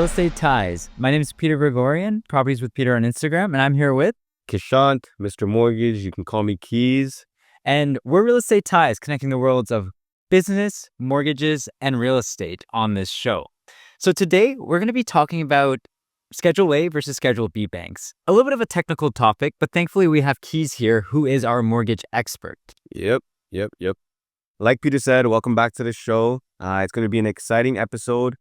Real Estate Ties. My name is Peter Gregorian, Properties with Peter on Instagram, and I'm here with... Kechanth, Mr. Mortgage. You can call me Keys. And we're Real Estate Ties, connecting the worlds of business, mortgages, and real estate on this show. So today, we're going to be talking about Schedule A versus Schedule B banks. A little bit of a technical topic, but thankfully we have Keys here, who is our mortgage expert. Yep. Like Peter said, welcome back to the show. It's going to be an exciting episode.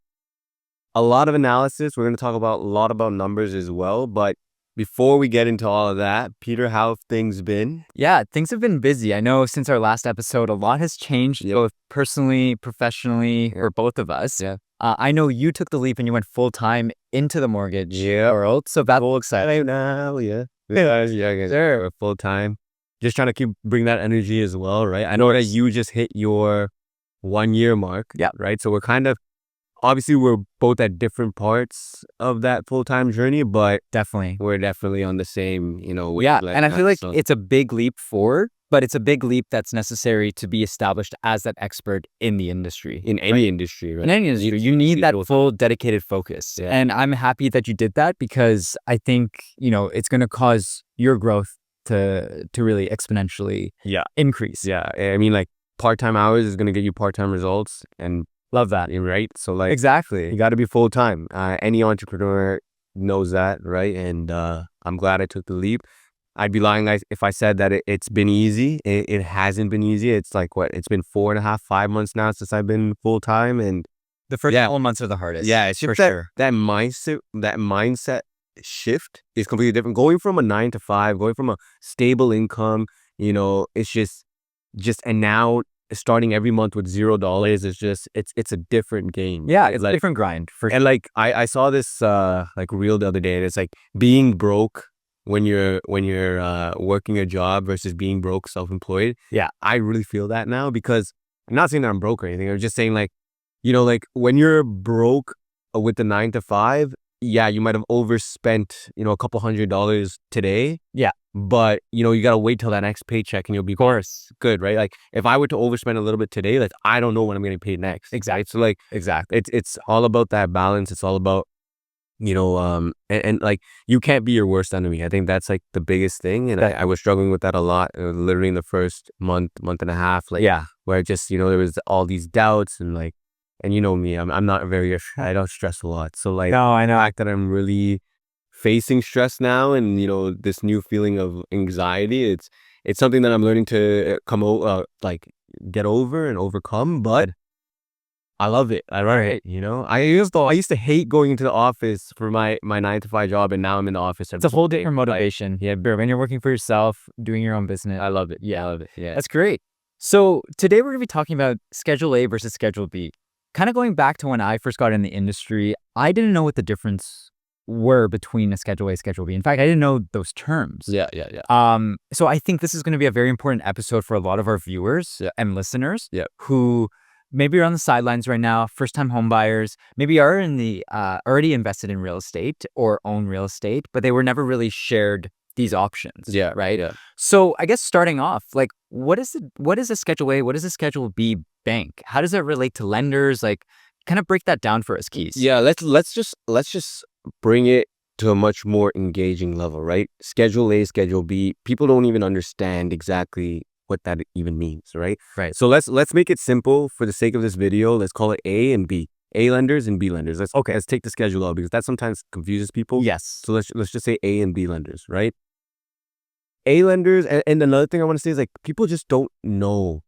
A lot of analysis. We're going to talk about a lot about numbers as well. But before we get into all of that, Peter, how have things been? Yeah, things have been busy. I know since our last episode, a lot has changed, both personally, professionally, for both of us. Yeah. I know you took the leap and you went full-time into the mortgage world. So that's all exciting. Now, sure. Full time. Just trying to bring that energy as well, right? I know that you just hit your 1 year mark. Yeah. Right. So obviously we're both at different parts of that full-time journey, but we're definitely on the same, and I feel like it's a big leap forward, but it's a big leap that's necessary to be established as that expert in the industry. In any industry, right? In any industry, you need that full dedicated focus. Yeah. And I'm happy that you did that because I think, it's going to cause your growth to really exponentially increase. Yeah. I mean, like part-time hours is going to get you part-time results, and love that. Right? So like, exactly. You got to be full-time. Any entrepreneur knows that, right? And I'm glad I took the leap. I'd be lying if I said that it's been easy. It hasn't been easy. It's like, it's been 4.5, 5 months now since I've been full-time. And the first couple months are the hardest. Yeah, it's just that mindset shift is completely different. Going from a 9 to 5, going from a stable income, it's just and now starting every month with $0 is just it's a different game. Yeah, it's a different grind for sure. And like I saw this reel the other day, and it's like being broke when you're working a job versus being broke self-employed. Yeah, I really feel that now, because I'm not saying that I'm broke or anything. I'm just saying, like, like when you're broke with the 9 to 5, yeah, you might have overspent, a couple $100 today. Yeah. But, you got to wait till that next paycheck and you'll be, of course, good, right? Like if I were to overspend a little bit today, like I don't know when I'm getting paid next. Exactly. Right? So like, it's all about that balance. It's all about, and like you can't be your worst enemy. I think that's like the biggest thing. And I was struggling with that a lot, literally in the first month and a half, where I just, there was all these doubts and like, and me, I'm not I don't stress a lot. So like, no, I know. The fact that I'm really facing stress now and, this new feeling of anxiety, it's something that I'm learning to get over and overcome, but I love it. I love it. I used to hate going into the office for my 9 to 5 job, and now I'm in the office. It's a whole different motivation. When you're working for yourself, doing your own business. I love it. Yeah, I love it. Yeah. That's great. So today we're going to be talking about Schedule A versus Schedule B. Kind of going back to when I first got in the industry, I didn't know what the difference were between a Schedule A, Schedule B. In fact, I didn't know those terms. Yeah. So I think this is going to be a very important episode for a lot of our viewers and listeners who maybe are on the sidelines right now, first-time home buyers, maybe are in the already invested in real estate or own real estate, but they were never really shared these options. Yeah. Right. Yeah. So I guess starting off, like, what is a Schedule A? What is a Schedule B bank? How does it relate to lenders? Like, kind of break that down for us, Keys. Yeah. Let's just bring it to a much more engaging level, right? Schedule A, Schedule B. People don't even understand exactly what that even means, right? Right. So let's make it simple for the sake of this video. Let's call it A and B. A lenders and B lenders. Let's take the schedule out because that sometimes confuses people. Yes. So let's just say A and B lenders, right? A lenders, and another thing I want to say is, like, people just don't know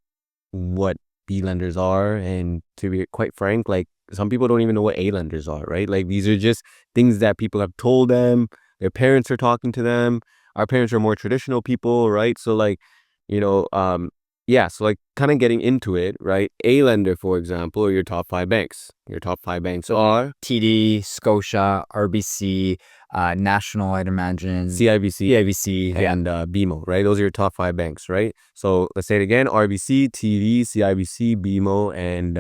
what B lenders are, and to be quite frank, like, some people don't even know what A lenders are, right? Like, these are just things that people have told them. Their parents are talking to them. Our parents are more traditional people, right? So like, so like kind of getting into it, right? A lender, for example, are your top 5 banks. Your top 5 banks are TD, Scotia, RBC, National, I'd imagine, CIBC, and BMO, right? Those are your top 5 banks, right? So let's say it again: RBC, TD, CIBC, BMO, and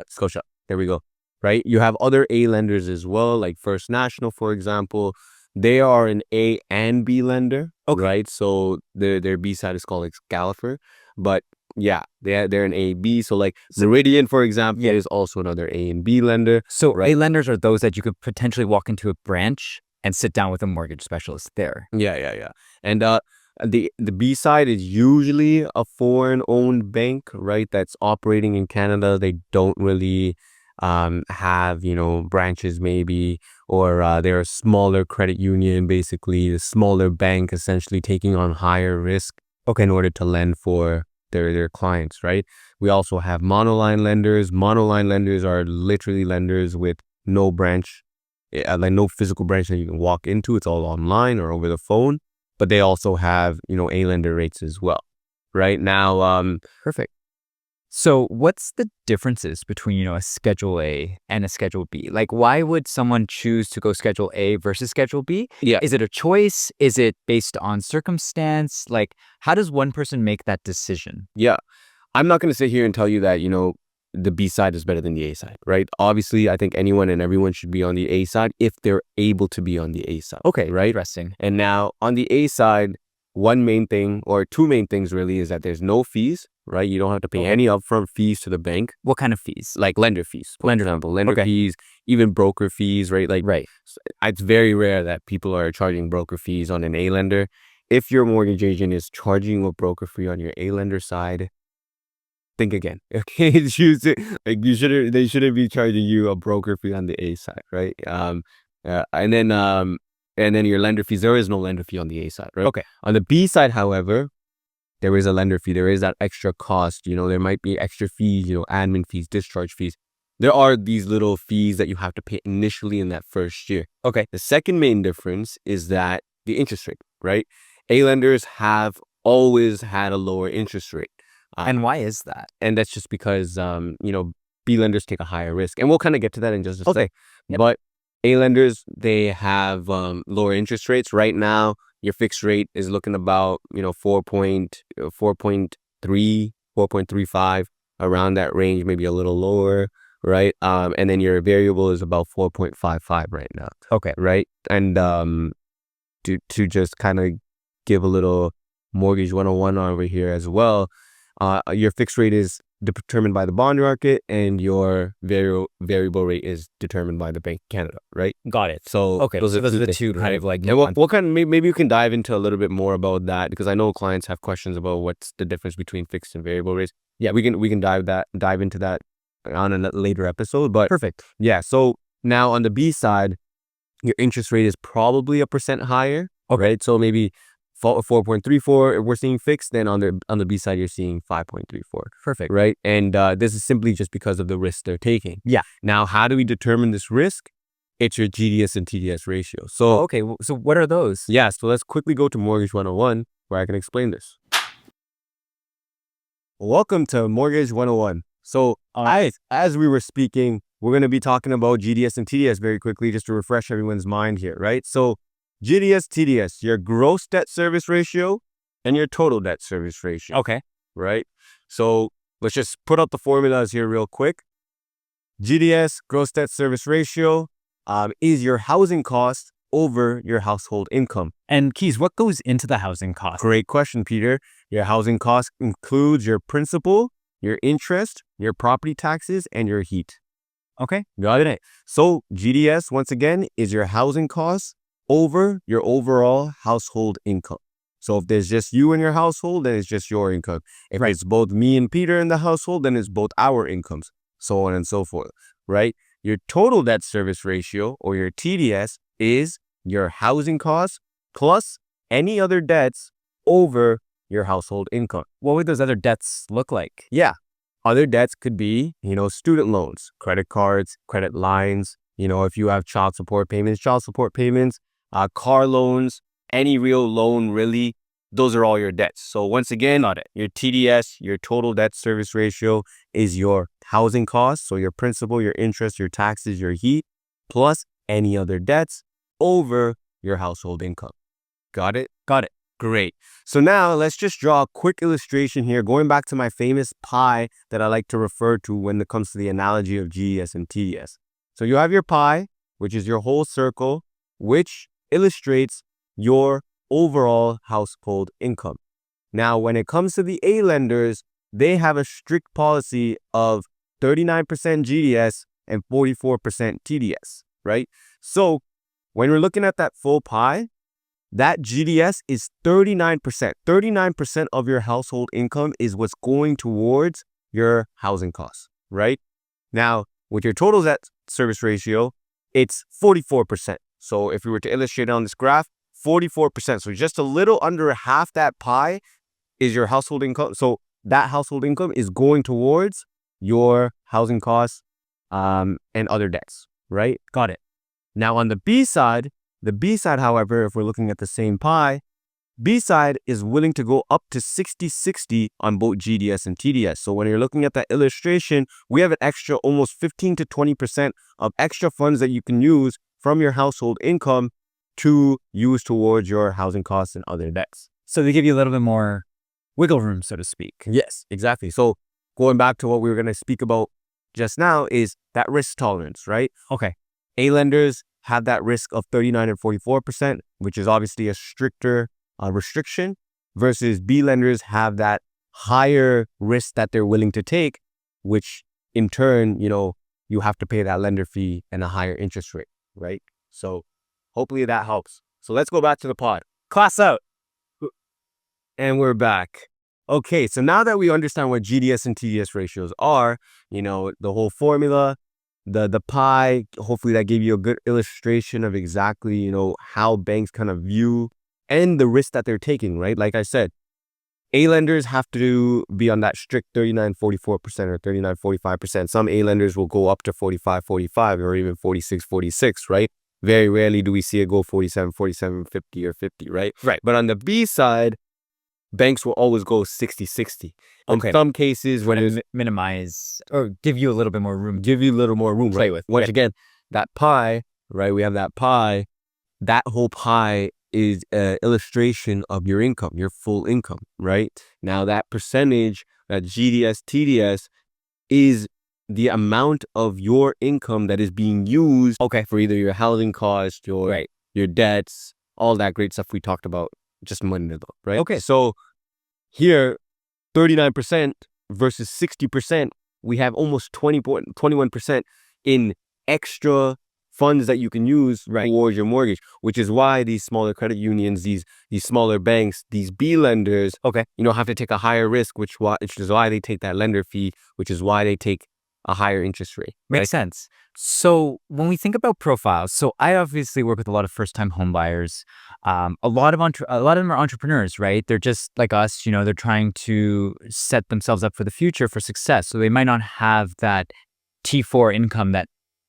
Scotia. There we go. Right? You have other A lenders as well, like First National, for example. They are an A and B lender, right? So their B side is called Gallagher, but Yeah, they're an A and B. So like Meridian, for example, is also another A and B lender. So A lenders are those that you could potentially walk into a branch and sit down with a mortgage specialist there. Yeah. And the B side is usually a foreign-owned bank, right? That's operating in Canada. They don't really have, branches maybe, or they're a smaller credit union, basically a smaller bank, essentially taking on higher risk in order to lend for their clients, right? We also have monoline lenders. Monoline lenders are literally lenders with no branch, like no physical branch that you can walk into. It's all online or over the phone. But they also have, A lender rates as well, right? Now, Perfect. So what's the differences between, a Schedule A and a Schedule B? Like, why would someone choose to go Schedule A versus Schedule B? Yeah. Is it a choice? Is it based on circumstance? Like, how does one person make that decision? Yeah. I'm not going to sit here and tell you that, the B side is better than the A side, right? Obviously, I think anyone and everyone should be on the A side if they're able to be on the A side. Okay, right? Interesting. And now on the A side, one main thing or two main things really is that there's no fees, right? You don't have to pay any upfront fees to the bank, What kind of fees? like lender fees, for example, lender fees, even broker fees, right? Like, Right. it's very rare that people are charging broker fees on an A lender. If your mortgage agent is charging you a broker fee on your A lender side, think again. Okay, choose it. Like they shouldn't be charging you a broker fee on the A side, right? And then your lender fees. There is no lender fee on the A side, right? Okay. On the B side, however, there is a lender fee. There is that extra cost. There might be extra fees. Admin fees, discharge fees. There are these little fees that you have to pay initially in that first year. Okay. The second main difference is that the interest rate, right? A lenders have always had a lower interest rate. And why is that? And that's just because, B lenders take a higher risk. And we'll kind of get to that in just a second. Yep. But A lenders, they have lower interest rates. Right now, your fixed rate is looking about, 4.3, 4.35, around that range, maybe a little lower, right? And then your variable is about 4.55 right now. Okay. Right? And to just kind of give a little mortgage 101 over here as well, your fixed rate is determined by the bond market, and your variable rate is determined by the Bank of Canada, right? Got it. So Okay, those are the things, two kind right? of like. And we'll kind of maybe you can dive into a little bit more about that, because I know clients have questions about what's the difference between fixed and variable rates. Yeah, we can dive into that on a later episode. But Perfect. yeah, so now on the B side, your interest rate is probably 1% higher, right? So maybe 4.34 we're seeing fixed, then on the B side you're seeing 5.34. Perfect. Right? And this is simply just because of the risk they're taking. Yeah. Now, how do we determine this risk? It's your GDS and TDS ratio. So Okay, so what are those? yeah, so let's quickly go to Mortgage 101 where I can explain this. Welcome to Mortgage 101. So as we were speaking, we're going to be talking about GDS and TDS very quickly, just to refresh everyone's mind here, right? So GDS, TDS, your gross debt service ratio and your total debt service ratio. Okay. Right? So let's just put out the formulas here real quick. GDS, gross debt service ratio, is your housing cost over your household income. And Keys, what goes into the housing cost? Great question, Peter. Your housing cost includes your principal, your interest, your property taxes, and your heat. Okay. Got it. So GDS, once again, is your housing costs over your overall household income. So if there's just you in your household, then it's just your income. If it's both me and Peter in the household, then it's both our incomes, so on and so forth, right? Your total debt service ratio, or your TDS, is your housing costs plus any other debts over your household income. What would those other debts look like? Yeah. Other debts could be, student loans, credit cards, credit lines, if you have child support payments, car loans, any real loan, really, those are all your debts. So once again, your TDS, your total debt service ratio, is your housing costs, so your principal, your interest, your taxes, your heat, plus any other debts over your household income. Got it? Got it. Great. So now let's just draw a quick illustration here, going back to my famous pie that I like to refer to when it comes to the analogy of GDS and TDS. So you have your pie, which is your whole circle, which illustrates your overall household income. Now, when it comes to the A lenders, they have a strict policy of 39% GDS and 44% TDS, right? So when we're looking at that full pie, that GDS is 39%. 39% of your household income is what's going towards your housing costs, right? Now, with your total debt service ratio, it's 44%. So if we were to illustrate on this graph, 44%. So just a little under half that pie is your household income. So that household income is going towards your housing costs and other debts, right? Got it. Now on the B side, however, if we're looking at the same pie, B side is willing to go up to 60-60 on both GDS and TDS. So when you're looking at that illustration, we have an extra almost 15 to 20% of extra funds that you can use from your household income to use towards your housing costs and other debts. So they give you a little bit more wiggle room, so to speak. Yes, exactly. So going back to what we were going to speak about just now is that risk tolerance, right? Okay. A lenders have that risk of 39 and 44%, which is obviously a stricter restriction, versus B lenders have that higher risk that they're willing to take, which in turn, you have to pay that lender fee and a higher interest rate, right? So hopefully that helps. So let's go back to the pod. Class out. And we're back. Okay, so now that we understand what GDS and TDS ratios are, the whole formula, the pie, hopefully that gave you a good illustration of exactly, how banks kind of view and the risk that they're taking, right? Like I said, A lenders have to be on that strict 39-44% or 39-45%. Some A lenders will go up to 45-45 or even 46-46, right? Very rarely do we see it go 47-47, 50 or 50, right? Right. But on the B side, banks will always go 60-60. Okay. In some cases, when it's minimize or give you a little bit more room. play right? with. Once again, that pie, right? We have that pie. That whole pie is an illustration of your income, your full income, right? Now that percentage, that GDS, TDS, is the amount of your income that is being used for either your housing cost, your debts, all that great stuff we talked about just a minute ago, right? Okay. So here, 39% versus 60%, we have almost 21% in extra funds that you can use towards your mortgage, which is why these smaller credit unions, these smaller banks, these B lenders, have to take a higher risk, which is why they take that lender fee, which is why they take a higher interest rate. Makes sense. So when we think about profiles, so I obviously work with a lot of first-time home buyers. A lot of them are entrepreneurs, right? They're just like us, they're trying to set themselves up for the future for success. So they might not have that T4 income that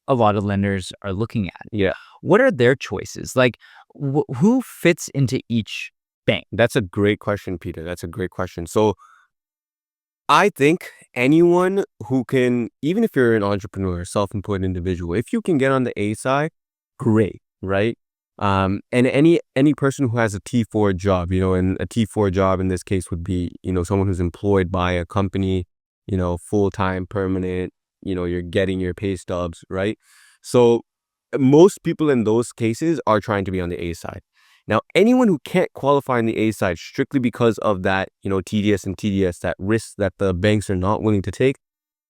a lot of lenders are looking at. Yeah. What are their choices? Like, who fits into each bank? That's a great question, Peter. That's a great question. So I think anyone who can, even if you're an entrepreneur, self-employed individual, if you can get on the A side, great, right? And any person who has a T4 job, and a T4 job in this case would be, someone who's employed by a company, full-time, permanent, you're getting your pay stubs, right? So most people in those cases are trying to be on the A side. Now, anyone who can't qualify on the A side strictly because of that, TDS and TDS, that risk that the banks are not willing to take,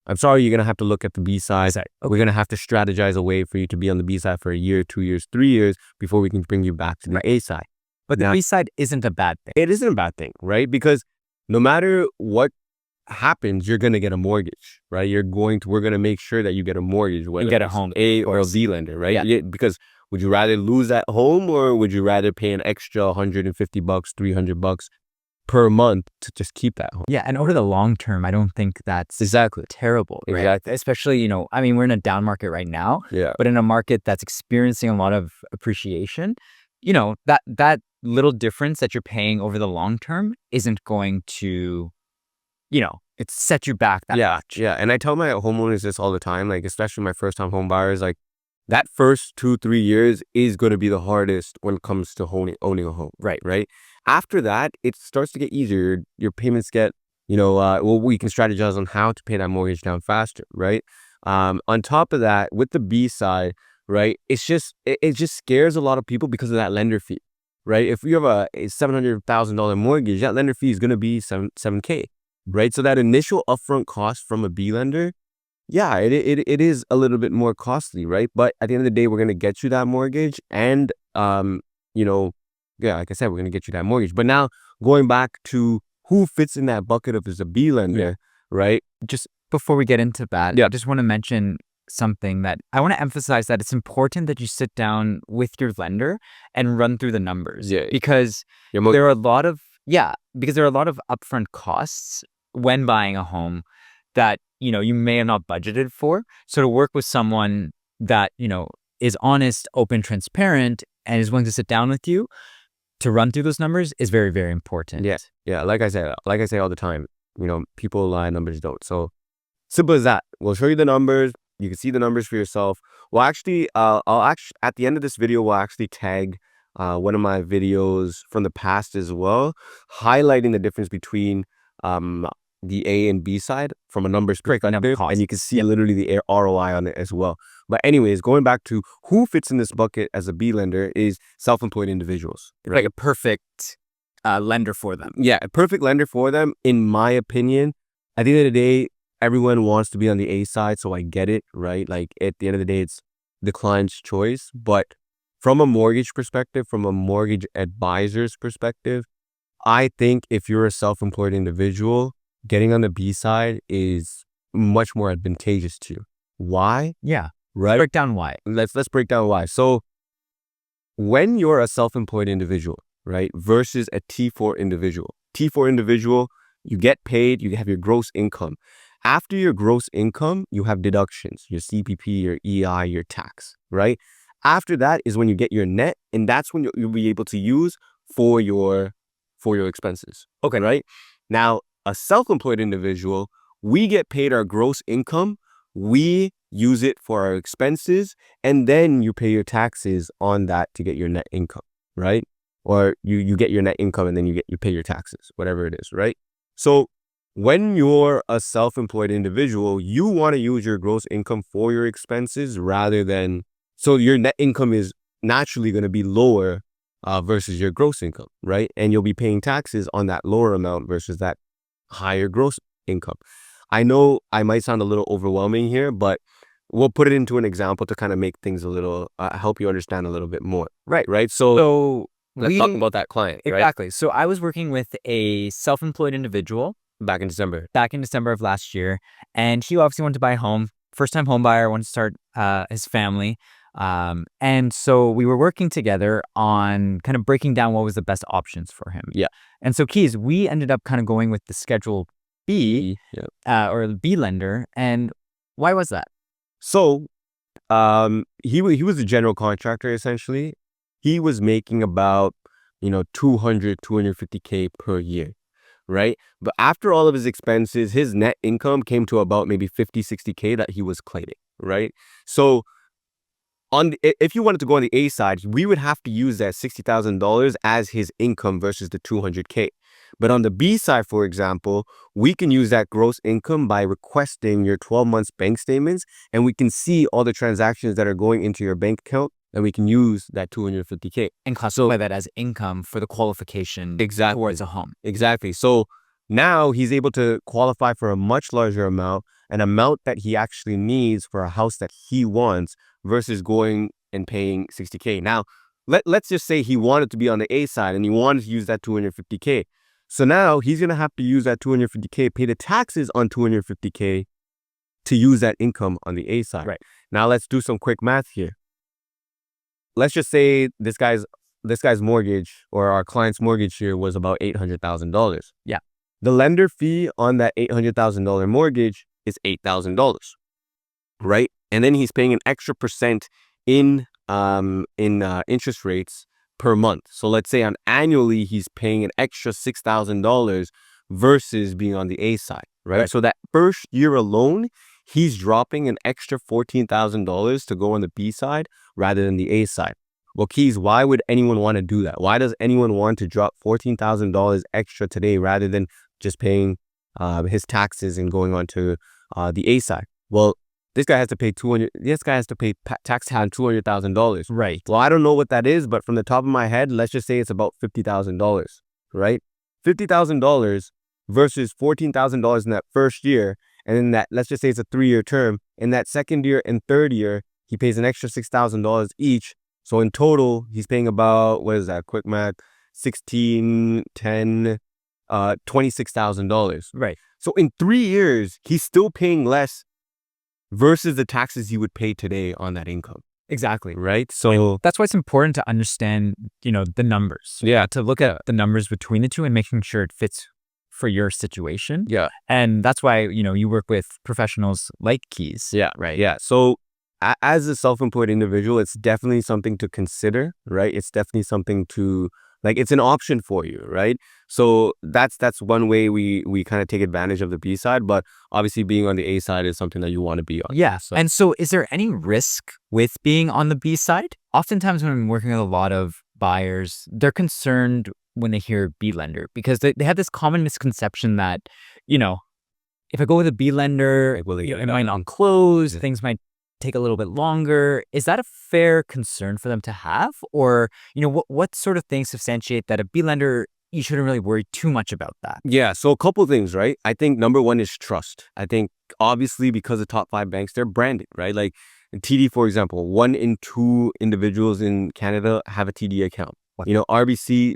I'm sorry, you're going to have to look at the B side. We're going to have to strategize a way for you to be on the B side for a year, 2 years, 3 years before we can bring you back to the A side. But the B side isn't a bad thing. It isn't a bad thing, right? Because no matter what happens, you're going to get a mortgage, right? We're going to make sure that you get a mortgage, whether you get a home, A or a B lender, right? Yeah. Because would you rather lose that home, or would you rather pay an extra $150, $300 per month to just keep that home? Yeah, and over the long term, I don't think that's terrible. Right? Exactly. Especially, we're in a down market right now. Yeah. But in a market that's experiencing a lot of appreciation, that little difference that you're paying over the long term isn't going to, it's set you back that much. Yeah. And I tell my homeowners this all the time, like, especially my first time home buyers, like, that first 2-3 years is going to be the hardest when it comes to owning a home. Right. After that, it starts to get easier. Your payments get, we can strategize on how to pay that mortgage down faster. Right. On top of that, with the B side, right, it just scares a lot of people because of that lender fee. Right. If you have a $700,000 mortgage, that lender fee is going to be $7K. right? So that initial upfront cost from a B lender, yeah, it is a little bit more costly, right? But at the end of the day, we're going to get you that mortgage and, you know, yeah, like I said, we're going to get you that mortgage. But now going back to who fits in that bucket of as a B lender, right? Just before we get into that, Yeah. I just want to mention something that I want to emphasize, that it's important that you sit down with your lender and run through the numbers. Yeah. Because there are a lot of upfront costs when buying a home that, you may have not budgeted for. So to work with someone that, is honest, open, transparent, and is willing to sit down with you to run through those numbers is very, very important. Yeah. Yeah. Like I say all the time, people lie, numbers don't. So simple as that. We'll show you the numbers. You can see the numbers for yourself. Well, actually, at the end of this video, we'll actually tag one of my videos from the past as well, highlighting the difference between the A and B side from a numbers perspective, and you can see literally the ROI on it as well. But anyways, going back to who fits in this bucket as a B lender is self-employed individuals. Right? Like a perfect lender for them. Yeah, a perfect lender for them, in my opinion. At the end of the day, everyone wants to be on the A side, so I get it, right? Like at the end of the day, it's the client's choice. But from a mortgage perspective, from a mortgage advisor's perspective, I think if you're a self-employed individual, getting on the B side is much more advantageous to you. Why? Yeah. Right? Break down why. Let's break down why. So when you're a self-employed individual, right, versus a T4 individual, you get paid, you have your gross income. After your gross income, you have deductions, your CPP, your EI, your tax, right? After that is when you get your net, and that's when you'll be able to use for your expenses. Okay, right? Now, a self-employed individual, we get paid our gross income, we use it for our expenses, and then you pay your taxes on that to get your net income, right? Or you get your net income and then you pay your taxes, whatever it is, right? So when you're a self-employed individual, you want to use your gross income for your expenses rather than, so your net income is naturally going to be lower versus your gross income, right? And you'll be paying taxes on that lower amount versus that higher gross income. I know I might sound a little overwhelming here, but we'll put it into an example to kind of make things a little, help you understand a little bit more. Right? So let's talk about that client, right? Exactly. So I was working with a self-employed individual Back in December of last year, and he obviously wanted to buy a home. First-time home buyer, wanted to start his family. And so we were working together on kind of breaking down what was the best options for him. Yeah. And so Keys, we ended up kind of going with the Schedule B, or the B lender. And why was that? So he was a general contractor, essentially. He was making about, 250K per year, right? But after all of his expenses, his net income came to about maybe 50-60K that he was claiming, right? So if you wanted to go on the A side, we would have to use that $60,000 as his income versus the 200K. But on the B side, for example, we can use that gross income by requesting your 12 months bank statements, and we can see all the transactions that are going into your bank account, and we can use that 250K. And classify that as income for the qualification towards a home. Exactly. So now he's able to qualify for a much larger amount, an amount that he actually needs for a house that he wants versus going and paying 60K. Now, let's just say he wanted to be on the A side and he wanted to use that 250K. So now he's going to have to use that 250K, pay the taxes on 250K to use that income on the A side. Right. Now let's do some quick math here. Let's just say this guy's mortgage, or our client's mortgage here, was about $800,000. Yeah. The lender fee on that $800,000 mortgage is $8,000, right? And then he's paying an extra percent in interest rates per month. So let's say annually he's paying an extra $6,000 versus being on the A side, right? So that first year alone, he's dropping an extra $14,000 to go on the B side rather than the A side. Well, Keys, why would anyone want to do that? Why does anyone want to drop $14,000 extra today rather than just paying his taxes and going on to the A side? Well, this guy has to pay tax on $200,000. Right. Well, I don't know what that is, but from the top of my head, let's just say it's about $50,000, right? $50,000 versus $14,000 in that first year. And then that, let's just say it's a 3-year term. In that second year and third year, he pays an extra $6,000 each. So in total, he's paying about, what is that? Quick math, 16, 10, $26,000. Right. So in 3 years, he's still paying less versus the taxes he would pay today on that income. Exactly. Right. So that's why it's important to understand, the numbers. Yeah. To look at the numbers between the two and making sure it fits for your situation. Yeah. And that's why, you work with professionals like Keys. Yeah. Right. Yeah. So as a self-employed individual, it's definitely something to consider, right? It's definitely something to, like, it's an option for you, right? So that's one way we kind of take advantage of the B side, but obviously being on the A side is something that you want to be on. Yeah. And so is there any risk with being on the B side? Oftentimes when I'm working with a lot of buyers, they're concerned when they hear B lender because they have this common misconception that, if I go with a B lender, it might not close, things might take a little bit longer. Is that a fair concern for them to have? Or, what sort of things substantiate that a B lender, you shouldn't really worry too much about that? Yeah. So a couple things, right? I think number one is trust. I think obviously because the top 5 banks, they're branded, right? Like TD, for example, 1 in 2 individuals in Canada have a TD account. RBC,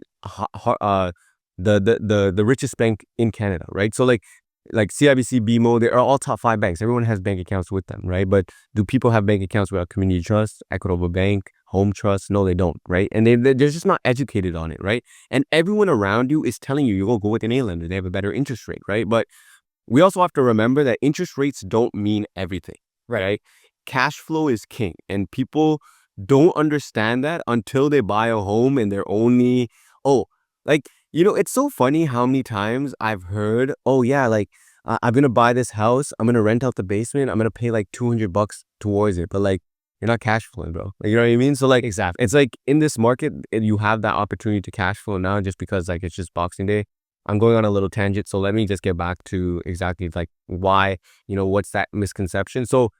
the richest bank in Canada, right? So like CIBC, BMO, they are all top 5 banks. Everyone has bank accounts with them, right? But do people have bank accounts without Community Trust, Equitable Bank, Home Trust? No, they don't, right? And they're just not educated on it, right? And everyone around you is telling you, go with an A lender. They have a better interest rate, right? But we also have to remember that interest rates don't mean everything, right? Cash flow is king. And people don't understand that until they buy a home and they're only, it's so funny how many times I've heard, I'm going to buy this house. I'm going to rent out the basement. I'm going to pay like $200 towards it. But like, you're not cash flowing, bro. Like, you know what I mean? So like, Exactly. It's like in this market, you have that opportunity to cash flow now just because like it's just Boxing Day. I'm going on a little tangent. So let me just get back to exactly like why, what's that misconception. So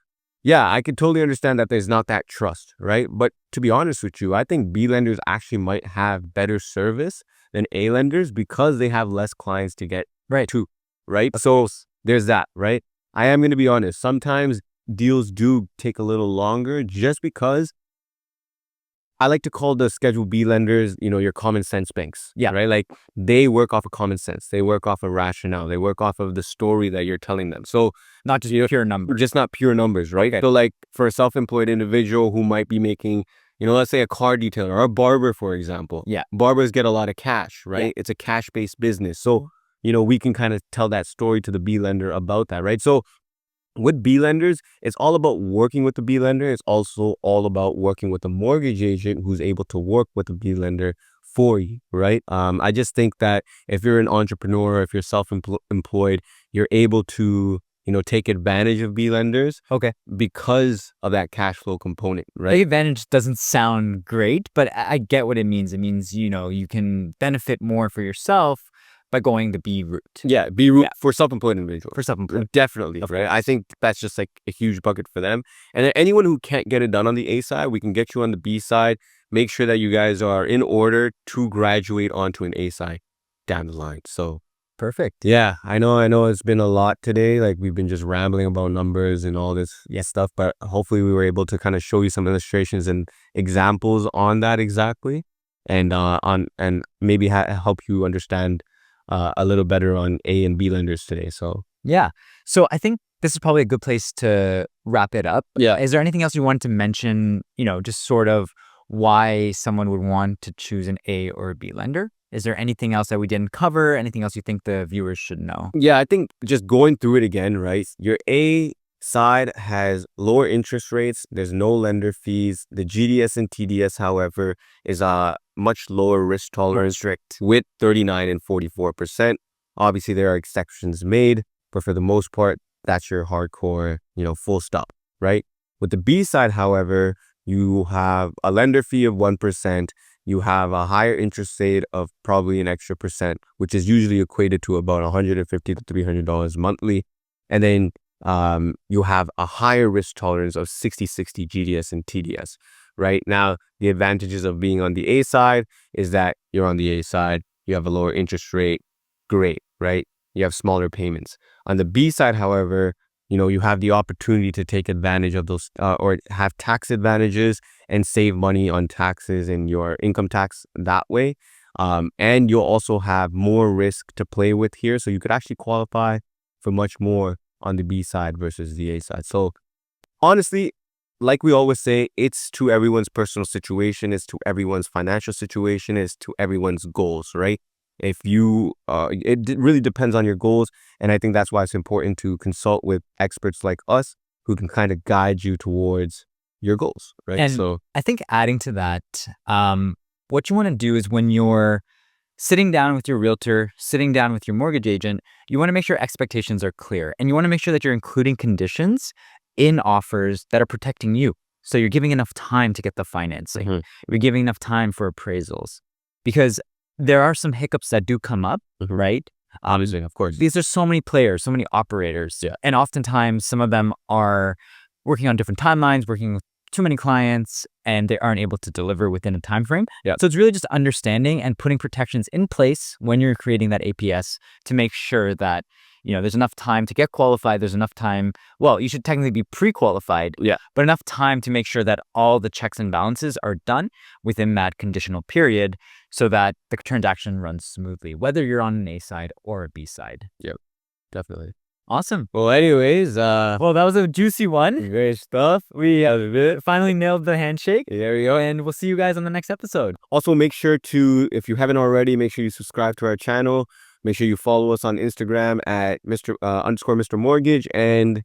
yeah, I could totally understand that there's not that trust, right? But to be honest with you, I think B lenders actually might have better service than A lenders because they have less clients to get to, right? So there's that, right? I am going to be honest. Sometimes deals do take a little longer just because I like to call the Schedule B lenders, your common sense banks. Yeah. Right? Like they work off of common sense. They work off of rationale. They work off of the story that you're telling them. So not just pure numbers. Just not pure numbers, right? Okay. So like for a self-employed individual who might be making, let's say a car detailer or a barber, for example. Yeah. Barbers get a lot of cash, right? Yeah. It's a cash-based business. So, we can kind of tell that story to the B lender about that, right? So with B lenders, it's all about working with the B lender. It's also all about working with a mortgage agent who's able to work with the B lender for you, right? I just think that if you're an entrepreneur, if you're self-employed, you're able to, take advantage of B lenders. Okay. Because of that cash flow component, right? The advantage doesn't sound great, but I get what it means. It means, you can benefit more for yourself by going the B route. Yeah, B route for self-employed individuals. For self-employed. Definitely, right? I think that's just like a huge bucket for them. And then anyone who can't get it done on the A side, we can get you on the B side. Make sure that you guys are in order to graduate onto an A side down the line. So perfect. Yeah, I know it's been a lot today. Like we've been just rambling about numbers and all this stuff, but hopefully we were able to kind of show you some illustrations and examples on that exactly. And maybe help you understand a little better on A and B lenders today. So yeah. So I think this is probably a good place to wrap it up. Yeah. Is there anything else you wanted to mention, just sort of why someone would want to choose an A or a B lender? Is there anything else that we didn't cover? Anything else you think the viewers should know? Yeah, I think just going through it again, right? Your A side has lower interest rates. There's no lender fees. The GDS and TDS, however, is a much lower risk tolerance, strict with 39 and 44%. Obviously, there are exceptions made, but for the most part, that's your hardcore, full stop, right? With the B side, however, you have a lender fee of 1%. You have a higher interest rate of probably an extra percent, which is usually equated to about $150 to $300 monthly. And then you have a higher risk tolerance of 60/60 GDS and TDS, right? Now, the advantages of being on the A side is that you're on the A side, you have a lower interest rate, great, right? you have smaller payments. On the B side, however, you have the opportunity to take advantage of those or have tax advantages and save money on taxes and your income tax that way. And you'll also have more risk to play with here. So you could actually qualify for much more on the B side versus the A side. So honestly, like we always say, it's to everyone's personal situation, it's to everyone's financial situation, it's to everyone's goals, right? If you, really depends on your goals. And I think that's why it's important to consult with experts like us who can kind of guide you towards your goals, right? And So I think adding to that, what you want to do is when you're sitting down with your realtor, sitting down with your mortgage agent, you want to make sure expectations are clear. And you want to make sure that you're including conditions in offers that are protecting you. So you're giving enough time to get the financing. You're giving enough time for appraisals. Because there are some hiccups that do come up, right? obviously, of course. These are so many players, so many operators. Yeah. And oftentimes some of them are working on different timelines, working with too many clients, and they aren't able to deliver within a time frame. Yeah. So it's really just understanding and putting protections in place when you're creating that APS to make sure that there's enough time to get qualified. There's enough time. Well, you should technically be pre-qualified, but enough time to make sure that all the checks and balances are done within that conditional period so that the transaction runs smoothly, whether you're on an A side or a B side. Yep, definitely. Awesome. Well, anyways, Well, that was a juicy one. great stuff. We finally nailed the handshake. There we go. And we'll see you guys on the next episode. Also, make sure to, if you haven't already, make sure you subscribe to our channel. Make sure you follow us on Instagram at _Mr. Mortgage and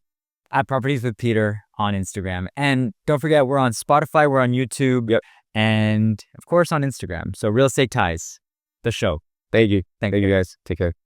At Properties with Peter on Instagram. And don't forget, we're on Spotify, we're on YouTube, and of course on Instagram. So Real Estate Ties, the show. thank you. Thank Thank you. you guys. Take care.